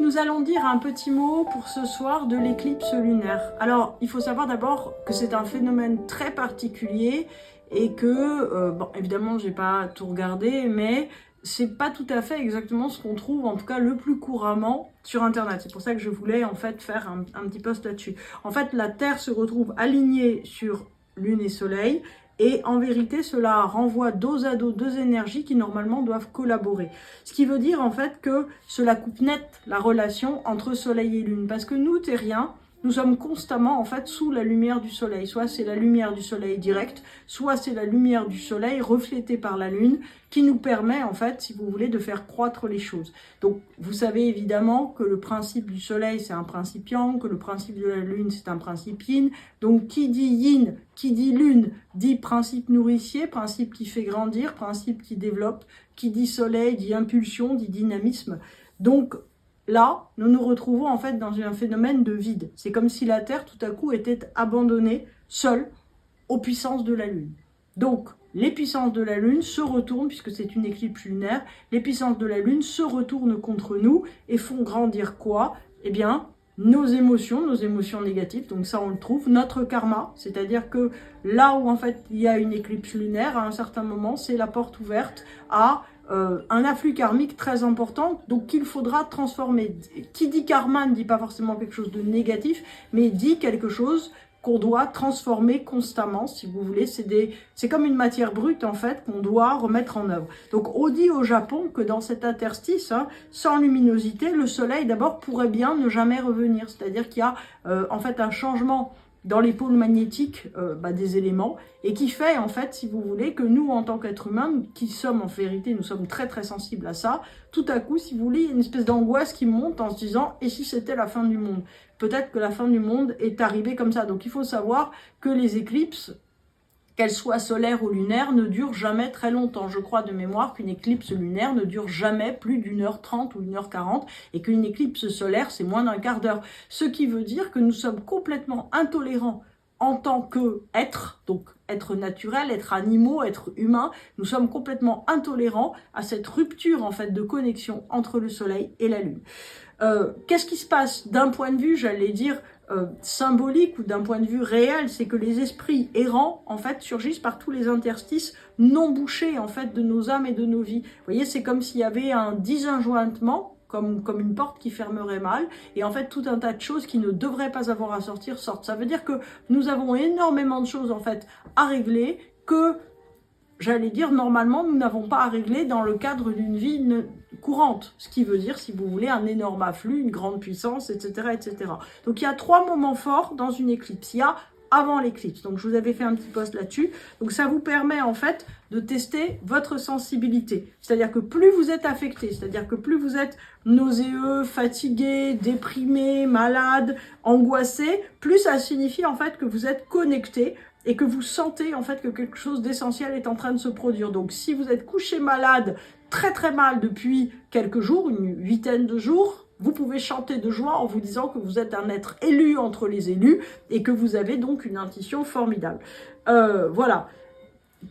nous allons dire un petit mot pour ce soir de l'éclipse lunaire. Alors, il faut savoir d'abord que c'est un phénomène très particulier et que, bon, évidemment, j'ai pas tout regardé, mais c'est pas tout à fait exactement ce qu'on trouve, en tout cas le plus couramment sur Internet. C'est pour ça que je voulais en fait faire un petit post là-dessus. En fait, la Terre se retrouve alignée sur Lune et Soleil. Et en vérité, cela renvoie dos à dos deux énergies qui normalement doivent collaborer. Ce qui veut dire en fait que cela coupe net la relation entre Soleil et Lune. Parce que nous, terriens, nous sommes constamment en fait sous la lumière du Soleil. Soit c'est la lumière du Soleil directe, soit c'est la lumière du Soleil reflétée par la Lune qui nous permet en fait, si vous voulez, de faire croître les choses. Donc vous savez évidemment que le principe du Soleil c'est un principe Yang, que le principe de la Lune c'est un principe Yin. Donc qui dit Yin, qui dit Lune, dit principe nourricier, principe qui fait grandir, principe qui développe, qui dit Soleil, dit impulsion, dit dynamisme. Donc là, nous nous retrouvons en fait dans un phénomène de vide. C'est comme si la Terre, tout à coup, était abandonnée, seule, aux puissances de la Lune. Donc, les puissances de la Lune se retournent, puisque c'est une éclipse lunaire, les puissances de la Lune se retournent contre nous et font grandir quoi? Eh bien, nos émotions négatives, donc ça on le trouve, notre karma, c'est-à-dire que là où en fait il y a une éclipse lunaire, à un certain moment, c'est la porte ouverte à un afflux karmique très important, donc qu'il faudra transformer. Qui dit karma ne dit pas forcément quelque chose de négatif, mais dit quelque chose qu'on doit transformer constamment, si vous voulez. C'est comme une matière brute, en fait, qu'on doit remettre en œuvre. Donc, on dit au Japon que dans cet interstice, sans luminosité, le soleil, d'abord, pourrait bien ne jamais revenir. C'est-à-dire qu'il y a, en fait, un changement dans les pôles magnétiques des éléments, et qui fait, en fait, si vous voulez, que nous, en tant qu'êtres humains, qui sommes en vérité, nous sommes très très sensibles à ça, tout à coup, si vous voulez, il y a une espèce d'angoisse qui monte en se disant « et si c'était la fin du monde ?» Peut-être que la fin du monde est arrivée comme ça. Donc il faut savoir que les éclipses, qu'elles soient solaires ou lunaires, ne durent jamais très longtemps. Je crois de mémoire qu'une éclipse lunaire ne dure jamais plus d'1h30 ou 1h40 et qu'une éclipse solaire, c'est moins d'un quart d'heure. Ce qui veut dire que nous sommes complètement intolérants en tant qu'être, donc être naturel, être animaux, être humain, nous sommes complètement intolérants à cette rupture en fait de connexion entre le soleil et la lune. Qu'est-ce qui se passe d'un point de vue, j'allais dire, symbolique ou d'un point de vue réel, c'est que les esprits errants, en fait, surgissent par tous les interstices non bouchés, en fait, de nos âmes et de nos vies. Vous voyez, c'est comme s'il y avait un disjointement, comme une porte qui fermerait mal, et en fait, tout un tas de choses qui ne devraient pas avoir à sortir, sortent. Ça veut dire que nous avons énormément de choses, en fait, à régler, que, j'allais dire, normalement, nous n'avons pas à régler dans le cadre d'une vie courante. Ce qui veut dire, si vous voulez, un énorme afflux, une grande puissance, etc., etc. Donc, il y a 3 moments forts dans une éclipse. Il y a avant l'éclipse. Donc, je vous avais fait un petit post là-dessus. Donc, ça vous permet, en fait, de tester votre sensibilité. C'est-à-dire que plus vous êtes affecté, c'est-à-dire que plus vous êtes nauséeux, fatigué, déprimé, malade, angoissé, plus ça signifie, en fait, que vous êtes connecté et que vous sentez en fait que quelque chose d'essentiel est en train de se produire. Donc si vous êtes couché malade, très très mal depuis quelques jours, une 8aine de jours, vous pouvez chanter de joie en vous disant que vous êtes un être élu entre les élus et que vous avez donc une intuition formidable. Voilà.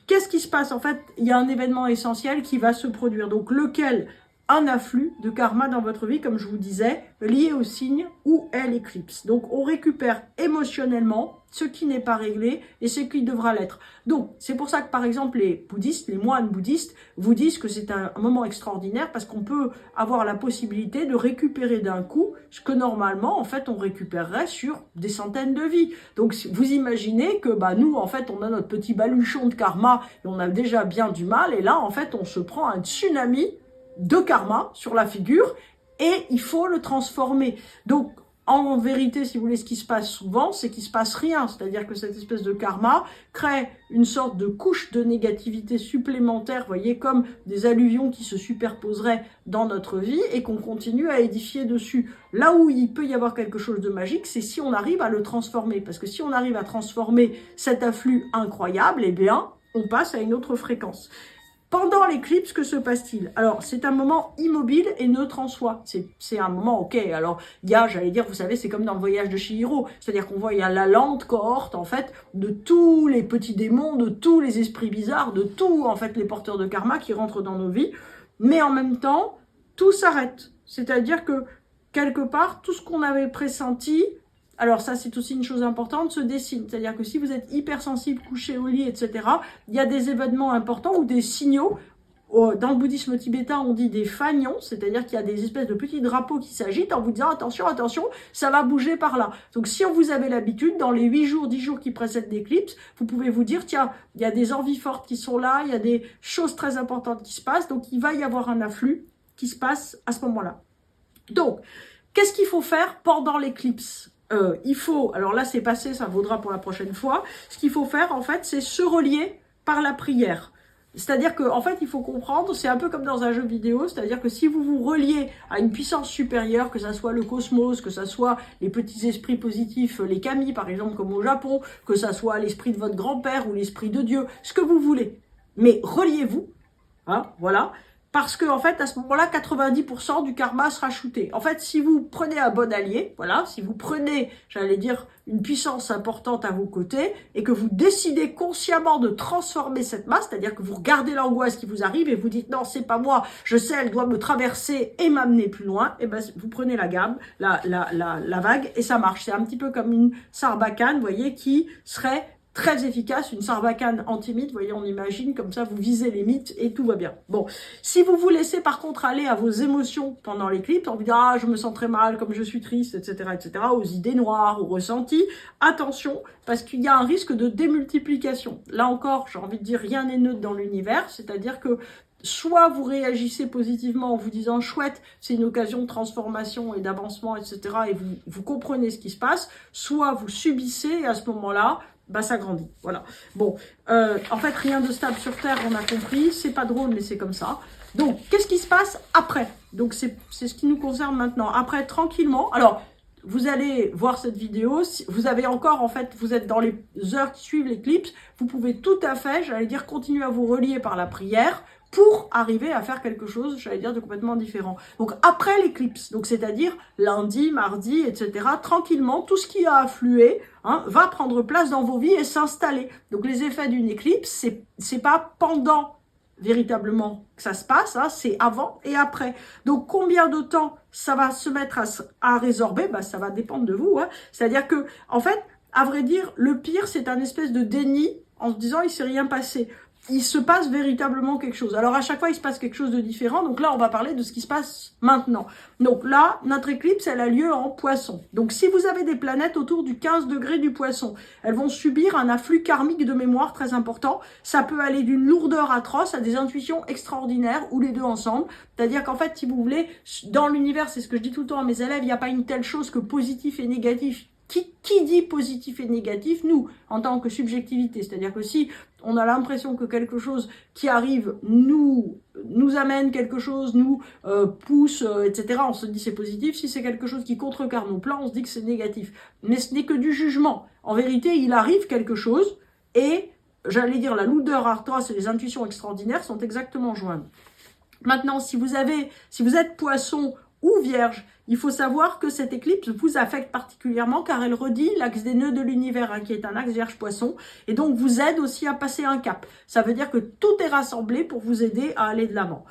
Qu'est-ce qui se passe? En fait, il y a un événement essentiel qui va se produire. Donc lequel? Un afflux de karma dans votre vie, comme je vous disais, lié au signe où est l'éclipse. Donc, on récupère émotionnellement ce qui n'est pas réglé et ce qui devra l'être. Donc, c'est pour ça que, par exemple, les bouddhistes, les moines bouddhistes, vous disent que c'est un moment extraordinaire parce qu'on peut avoir la possibilité de récupérer d'un coup ce que normalement, en fait, on récupérerait sur des centaines de vies. Donc, vous imaginez que, nous, en fait, on a notre petit baluchon de karma et on a déjà bien du mal et là, en fait, on se prend un tsunami de karma sur la figure et il faut le transformer. Donc, en vérité, si vous voulez, ce qui se passe souvent, c'est qu'il se passe rien. C'est-à-dire que cette espèce de karma crée une sorte de couche de négativité supplémentaire, vous voyez, comme des alluvions qui se superposeraient dans notre vie et qu'on continue à édifier dessus. Là où il peut y avoir quelque chose de magique, c'est si on arrive à le transformer. Parce que si on arrive à transformer cet afflux incroyable, eh bien, on passe à une autre fréquence. Pendant l'éclipse, que se passe-t-il? Alors, c'est un moment immobile et neutre en soi. C'est un moment, ok. Alors, il y a, j'allais dire, vous savez, c'est comme dans le voyage de Chihiro. C'est-à-dire qu'on voit, il y a la lente cohorte, en fait, de tous les petits démons, de tous les esprits bizarres, de tous, en fait, les porteurs de karma qui rentrent dans nos vies. Mais en même temps, tout s'arrête. C'est-à-dire que quelque part, tout ce qu'on avait pressenti, alors ça c'est aussi une chose importante, se dessine. C'est-à-dire que si vous êtes hypersensible, couché au lit, etc., il y a des événements importants ou des signaux. Dans le bouddhisme tibétain, on dit des fanions, c'est-à-dire qu'il y a des espèces de petits drapeaux qui s'agitent en vous disant attention, attention, ça va bouger par là. Donc si vous avez l'habitude, dans les 8 jours, 10 jours qui précèdent l'éclipse, vous pouvez vous dire tiens, il y a des envies fortes qui sont là, il y a des choses très importantes qui se passent, donc il va y avoir un afflux qui se passe à ce moment-là. Donc, qu'est-ce qu'il faut faire pendant l'éclipse ? Il faut, alors là c'est passé, ça vaudra pour la prochaine fois, ce qu'il faut faire en fait, c'est se relier par la prière. C'est-à-dire qu'en fait, il faut comprendre, c'est un peu comme dans un jeu vidéo, c'est-à-dire que si vous vous reliez à une puissance supérieure, que ça soit le cosmos, que ça soit les petits esprits positifs, les kami par exemple, comme au Japon, que ça soit l'esprit de votre grand-père ou l'esprit de Dieu, ce que vous voulez. Mais reliez-vous, hein, voilà. Parce que, en fait, à ce moment-là, 90% du karma sera shooté. En fait, si vous prenez un bon allié, voilà, si vous prenez, j'allais dire, une puissance importante à vos côtés, et que vous décidez consciemment de transformer cette masse, c'est-à-dire que vous regardez l'angoisse qui vous arrive et vous dites, non, c'est pas moi, je sais, elle doit me traverser et m'amener plus loin, et ben, vous prenez la gamme, la vague, et ça marche. C'est un petit peu comme une sarbacane, vous voyez, qui serait très efficace, une sarbacane anti-mythe, vous voyez, on imagine, comme ça, vous visez les mythes et tout va bien. Bon, si vous vous laissez par contre aller à vos émotions pendant l'éclipse, on vous dit, ah, je me sens très mal, comme je suis triste, etc., aux idées noires, aux ressentis, attention, parce qu'il y a un risque de démultiplication. Là encore, j'ai envie de dire, rien n'est neutre dans l'univers, c'est-à-dire que soit vous réagissez positivement en vous disant chouette, c'est une occasion de transformation et d'avancement, etc., et vous comprenez ce qui se passe, soit vous subissez et à ce moment-là, bah ça grandit, voilà. Bon, en fait, rien de stable sur Terre, on a compris, c'est pas drôle, mais c'est comme ça. Donc, qu'est-ce qui se passe après? Donc, c'est ce qui nous concerne maintenant. Après, tranquillement, alors, vous allez voir cette vidéo, vous avez encore, en fait, vous êtes dans les heures qui suivent l'éclipse, vous pouvez tout à fait, j'allais dire, continuer à vous relier par la prière, pour arriver à faire quelque chose, j'allais dire, de complètement différent. Donc, après l'éclipse, donc c'est-à-dire lundi, mardi, etc., tranquillement, tout ce qui a afflué va prendre place dans vos vies et s'installer. Donc, les effets d'une éclipse, c'est pas pendant véritablement que ça se passe, c'est avant et après. Donc, combien de temps ça va se mettre à résorber, ça va dépendre de vous. C'est-à-dire que, en fait, à vrai dire, le pire, c'est un espèce de déni en se disant, il s'est rien passé. Il se passe véritablement quelque chose. Alors, à chaque fois, il se passe quelque chose de différent. Donc là, on va parler de ce qui se passe maintenant. Donc là, notre éclipse, elle a lieu en Poisson. Donc, si vous avez des planètes autour du 15 degrés du Poisson, elles vont subir un afflux karmique de mémoire très important. Ça peut aller d'une lourdeur atroce à des intuitions extraordinaires ou les deux ensemble. C'est-à-dire qu'en fait, si vous voulez, dans l'univers, c'est ce que je dis tout le temps à mes élèves, il n'y a pas une telle chose que positif et négatif. Qui dit positif et négatif? Nous, en tant que subjectivité. C'est-à-dire que si on a l'impression que quelque chose qui arrive nous amène quelque chose, nous pousse, etc., on se dit c'est positif. Si c'est quelque chose qui contrecarre nos plans, on se dit que c'est négatif. Mais ce n'est que du jugement. En vérité, il arrive quelque chose et, j'allais dire, la lourdeur atroce et les intuitions extraordinaires sont exactement jointes. Maintenant, si vous êtes Poisson ou Vierge, il faut savoir que cette éclipse vous affecte particulièrement car elle redit l'axe des nœuds de l'univers, qui est un axe Vierge-Poisson, et donc vous aide aussi à passer un cap. Ça veut dire que tout est rassemblé pour vous aider à aller de l'avant.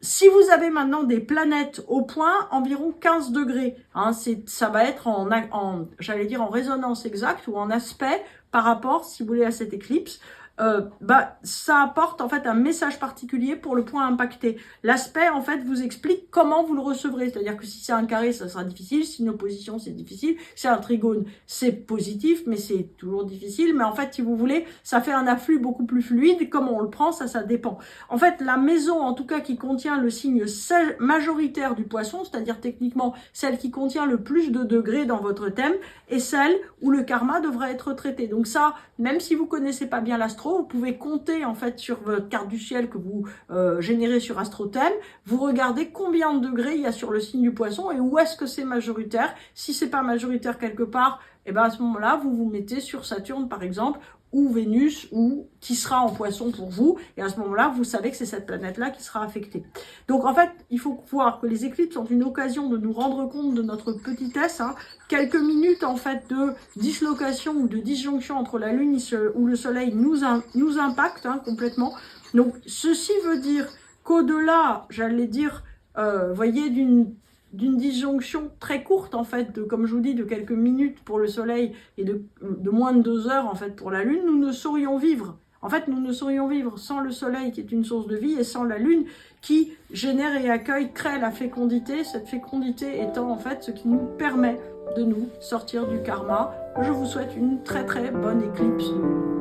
Si vous avez maintenant des planètes au point, environ 15 degrés, ça va être j'allais dire en résonance exacte ou en aspect par rapport, si vous voulez, à cette éclipse. Ça apporte en fait un message particulier pour le point impacté. L'aspect en fait vous explique comment vous le recevrez, c'est-à-dire que si c'est un carré ça sera difficile, si une opposition c'est difficile, si c'est un trigone c'est positif mais c'est toujours difficile, mais en fait si vous voulez ça fait un afflux beaucoup plus fluide, comment on le prend ça dépend. En fait la maison en tout cas qui contient le signe majoritaire du Poisson, c'est-à-dire techniquement celle qui contient le plus de degrés dans votre thème, est celle où le karma devrait être traité. Donc ça, même si vous connaissez pas bien l'astro, vous pouvez compter en fait sur votre carte du ciel que vous générez sur AstroThème, vous regardez combien de degrés il y a sur le signe du Poisson et où est-ce que c'est majoritaire. Si c'est pas majoritaire quelque part, et à ce moment-là, vous vous mettez sur Saturne par exemple, ou Vénus, ou qui sera en Poisson pour vous, et à ce moment-là, vous savez que c'est cette planète-là qui sera affectée. Donc en fait, il faut voir que les éclipses sont une occasion de nous rendre compte de notre petitesse, quelques minutes en fait de dislocation ou de disjonction entre la Lune ou le Soleil nous impactent complètement. Donc ceci veut dire qu'au-delà, j'allais dire, voyez, d'une d'une disjonction très courte, en fait, comme je vous dis, de quelques minutes pour le Soleil et de moins de 2 heures, en fait, pour la Lune, nous ne saurions vivre. En fait, nous ne saurions vivre sans le Soleil, qui est une source de vie, et sans la Lune, qui génère et accueille, crée la fécondité, cette fécondité étant, en fait, ce qui nous permet de nous sortir du karma. Je vous souhaite une très très bonne éclipse de lune.